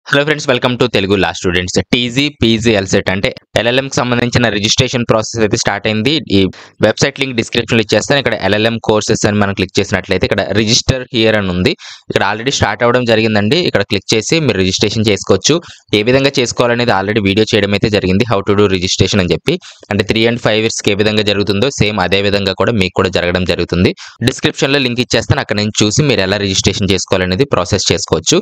Hello friends, welcome to Telugu law students. TG PG LCET అంటే LLM కి సంబంధించిన registration process అయితే స్టార్ట్ అయింది. ఈ వెబ్సైట్ లింక్ డిస్క్రిప్షన్ లో ఇచ్చేస్తాను. ఇక్కడ ఎల్ఎల్ఎం కోర్సెస్ అని మనం క్లిక్ చేసినట్లయితే ఇక్కడ రిజిస్టర్ హియర్ అని ఉంది. ఇక్కడ ఆల్రెడీ స్టార్ట్ అవ్వడం జరిగిందండి. ఇక్కడ క్లిక్ చేసి మీరు రిజిస్ట్రేషన్ చేసుకోవచ్చు. ఏ విధంగా చేసుకోవాలనేది ఆల్రెడీ వీడియో చేయడం అయితే జరిగింది. హౌ టు డూ రిజిస్ట్రేషన్ అని చెప్పి, అంటే 3 and 5 years కి ఏ విధంగా జరుగుతుందో సేమ్ అదే విధంగా కూడా మీకు కూడా జరగడం జరుగుతుంది. డిస్క్రిప్షన్ లో లింక్ ఇచ్చేస్తాను. అక్కడ నుంచి చూసి మీరు ఎలా రిజిస్ట్రేషన్ చేసుకోవాలనేది ప్రాసెస్ చేసుకోవచ్చు.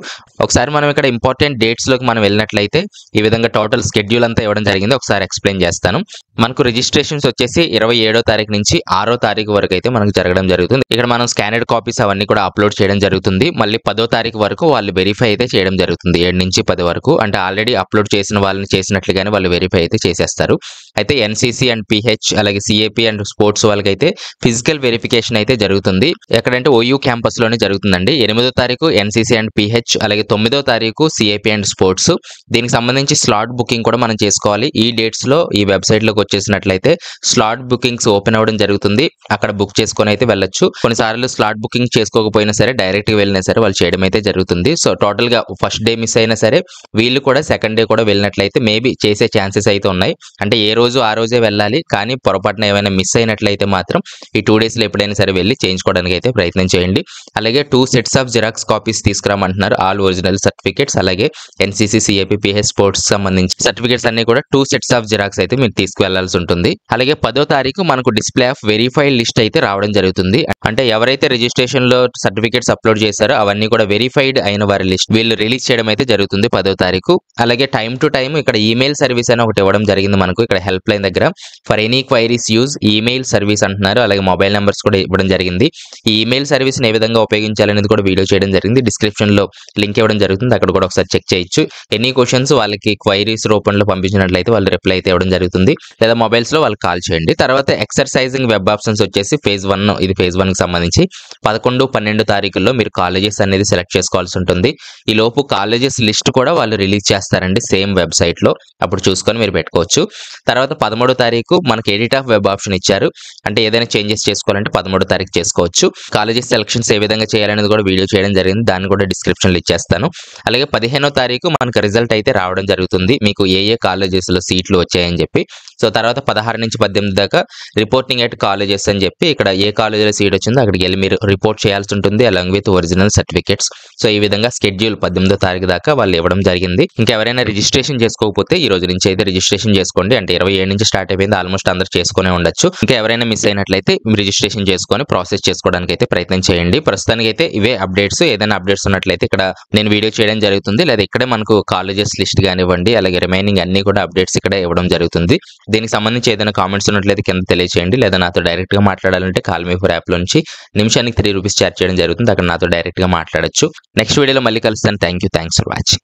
ఒకసారి మనం ఇక్కడ ఇంపార్టెంట్ డేట్స్ లోకి మనం వెళ్ళినట్లయితే ఈ విధంగా టోటల్ షెడ్యూల్ అంతా ఇవ్వడం జరిగింది. ఒకసారి ఎక్స్ప్లెయిన్ చేస్తాను. మనకు రిజిస్ట్రేషన్స్ వచ్చేసి 27వ తారీఖు నుంచి 6వ తారీఖు వరకు అయితే మనకు జరగడం జరుగుతుంది. ఇక్కడ మనం స్కానర్డ్ కాపీస్ అవన్నీ కూడా అప్లోడ్ చేయడం జరుగుతుంది. మళ్ళీ 10వ తారీఖు వరకు వాళ్ళు వెరిఫై అయితే చేయడం జరుగుతుంది. 7 నుంచి 10 వరకు, అంటే ఆల్రెడీ అప్లోడ్ చేసిన వాళ్ళని చేసినట్లుగానే వాళ్ళు వెరిఫై అయితే చేసేస్తారు. అయితే ఎన్సీసీ అండ్ పిహెచ్ అలాగే సిఏపి అండ్ స్పోర్ట్స్ వాళ్ళకైతే ఫిజికల్ వెరిఫికేషన్ అయితే జరుగుతుంది. ఎక్కడంటే ఓయూ క్యాంపస్ లోనే జరుగుతుందండి. 8వ తారీఖు ఎన్సీసీ అండ్ పిహెచ్, అలాగే 9వ తారీఖు సిఏపి అండ్ స్పోర్ట్స్. దీనికి సంబంధించి స్లాట్ బుకింగ్ కూడా మనం చేసుకోవాలి. ఈ డేట్స్ లో ఈ వెబ్సైట్ లోకి వచ్చేసినట్లయితే స్లాట్ బుకింగ్స్ ఓపెన్ అవ్వడం జరుగుతుంది. అక్కడ బుక్ చేసుకొని అయితే వెళ్ళొచ్చు. కొన్నిసార్లు స్లాట్ బుకింగ్ చేసుకోకపోయినా సరే డైరెక్ట్ గా వెళ్ళినా సరే వాళ్ళు చేయడం అయితే జరుగుతుంది. సో టోటల్ గా ఫస్ట్ డే మిస్ అయినా సరే వీళ్ళు కూడా సెకండ్ డే కూడా వెళ్ళినట్లయితే మేబీ చేసే ఛాన్సెస్ అయితే ఉన్నాయి. అంటే ఏ రోజు ఆ రోజే వెళ్ళాలి, కానీ పొరపాటున ఏమైనా మిస్ అయినట్లయితే మాత్రం ఈ 2 days లో ఎప్పుడైనా సరే వెళ్ళి చేయించుకోవడానికి అయితే ప్రయత్నం చేయండి. అలాగే 2 sets ఆఫ్ జిరాక్స్ కాపీస్ తీసుకురామంటున్నారు. ఆల్ ఒరిజినల్ సర్టిఫికేట్స్, అలాగే ఎన్సీసీ సిఏపి పిహెచ్ స్పోర్ట్స్ సంబంధించి సర్టిఫికేట్స్ అన్ని కూడా 2 sets ఆఫ్ జిరాక్స్ అయితే మీరు తీసుకువెళ్లాల్సి ఉంటుంది. అలాగే 10వ తారీఖు మనకు డిస్ప్లే ఆఫ్ వెరిఫైడ్ లిస్ట్ అయితే రావడం జరుగుతుంది. అంటే ఎవరైతే రిజిస్ట్రేషన్ లో సర్టిఫికేట్స్ అప్లోడ్ చేశారో అవన్నీ కూడా వెరిఫైడ్ అయిన వారి లిస్ట్ వీళ్ళు రిలీజ్ చేయడం అయితే జరుగుతుంది 10వ తారీఖు. అలాగే టైం టు టైం ఇక్కడ ఈమెయిల్ సర్వీస్ అని ఒకటి ఇవ్వడం జరిగింది మనకు. ఇక్కడ హెల్ప్ లైన్ దగ్గర for any queries use email service అంటున్నారు. అలాగే మొబైల్ నెంబర్స్ కూడా ఇవ్వడం జరిగింది. ఈ ఈమెయిల్ సర్వీస్ ని ఏ విధంగా ఉపయోగించాలనేది కూడా వీడియో చేయడం జరిగింది. డిస్క్రిప్షన్ లో లింక్ ఇవ్వడం జరుగుతుంది. అక్కడ కూడా ఒకసారి చెక్ చేయొచ్చు. ఎనీ క్వశ్చన్స్ వాళ్ళకి క్వైరీస్ రూపంలో పంపించినట్లయితే వాళ్ళు రిప్లై అయితే ఇవ్వడం జరుగుతుంది. లేదా మొబైల్స్ లో వాళ్ళకి కాల్ చేయండి. తర్వాత ఎక్సర్సైజింగ్ వెబ్ ఆప్షన్స్ వచ్చేసి ఫేజ్ 1, ఇది ఫేజ్ 1 కి సంబంధించి 11, 12 తారీఖుల్లో మీరు కాలేజెస్ అనేది సెలెక్ట్ చేసుకోవాల్సి ఉంటుంది. ఈ లోపు కాలేజెస్ లిస్ట్ కూడా వాళ్ళు రిలీజ్ చేస్తారండి సేమ్ వెబ్సైట్ లో. అప్పుడు చూసుకొని మీరు పెట్టుకోవచ్చు. తర్వాత 13వ తారీఖు మనకి ఎడిట్ ఆఫ్ వెబ్ ఆప్షన్ ఇచ్చారు. అంటే ఏదైనా చేంజెస్ చేసుకోవాలంటే 13వ తారీఖు చేసుకోవచ్చు. కాలేజెస్ సెలక్షన్స్ ఏ విధంగా చేయాలనేది కూడా వీడియో చేయడం జరిగింది. దాన్ని కూడా డిస్క్రిప్షన్ లో ఇచ్చేస్తాను. అలాగే 15వ తారీఖు మనకు రిజల్ట్ అయితే రావడం జరుగుతుంది. మీకు ఏ కాలేజెస్ లో సీట్లు వచ్చాయని చెప్పి. సో తర్వాత 16 నుంచి 18 దాకా రిపోర్టింగ్ ఎట్ కాలేజెస్ అని చెప్పి ఇక్కడ ఏ కాలేజీలో సీట్ వచ్చిందో అక్కడికి వెళ్ళి మీరు రిపోర్ట్ చేయాల్సి ఉంటుంది, along with original certificates. So ఈ విధంగా షెడ్యూల్ 18వ తారీఖు దాకా వాళ్ళు ఇవ్వడం జరిగింది. ఇంకెవరైనా రిజిస్ట్రేషన్ చేసుకోకపోతే ఈ రోజు నుంచి అయితే రిజిస్ట్రేషన్ చేసుకోండి. అంటే 27 నుంచి స్టార్ట్ అయిపోయింది. ఆల్మోస్ట్ అందరూ చేసుకునే ఉండొచ్చు. ఇంకా ఎవరైనా మిస్ అయినట్లయితే రిజిస్ట్రేషన్ చేసుకొని ప్రాసెస్ చేసుకోవడానికి అయితే ప్రయత్నం చేయండి. ప్రస్తుతానికి అయితే ఇవే అప్డేట్స్. ఏదైనా అప్డేట్స్ ఉన్నట్లయితే ఇక్కడ నేను వీడియో చేయడం జరుగుతుంది, లేదా ఇక్కడే మనకు కాలేజెస్ లిస్ట్ కానివ్వండి, అలాగే రిమైనింగ్ అన్ని కూడా అప్డేట్స్ ఇక్కడ ఇవ్వడం జరుగుతుంది. దీనికి సంబంధించి ఏదైనా కామెంట్స్ ఉన్నట్లయితే కింద తెలియజేయండి. లేదా నాతో డైరెక్ట్ గా మాట్లాడాలంటే కాల్ మీ ఫర్ యాప్ లో నుంచి నిమిషానికి 3 రూపీస్ చార్జ్ చేయడం జరుగుతుంది. అక్కడ నాతో డైరెక్ట్ గా మాట్లాడొచ్చు. నెక్స్ట్ వీడియోలో మళ్ళీ కలుస్తాను. Thanks for watching.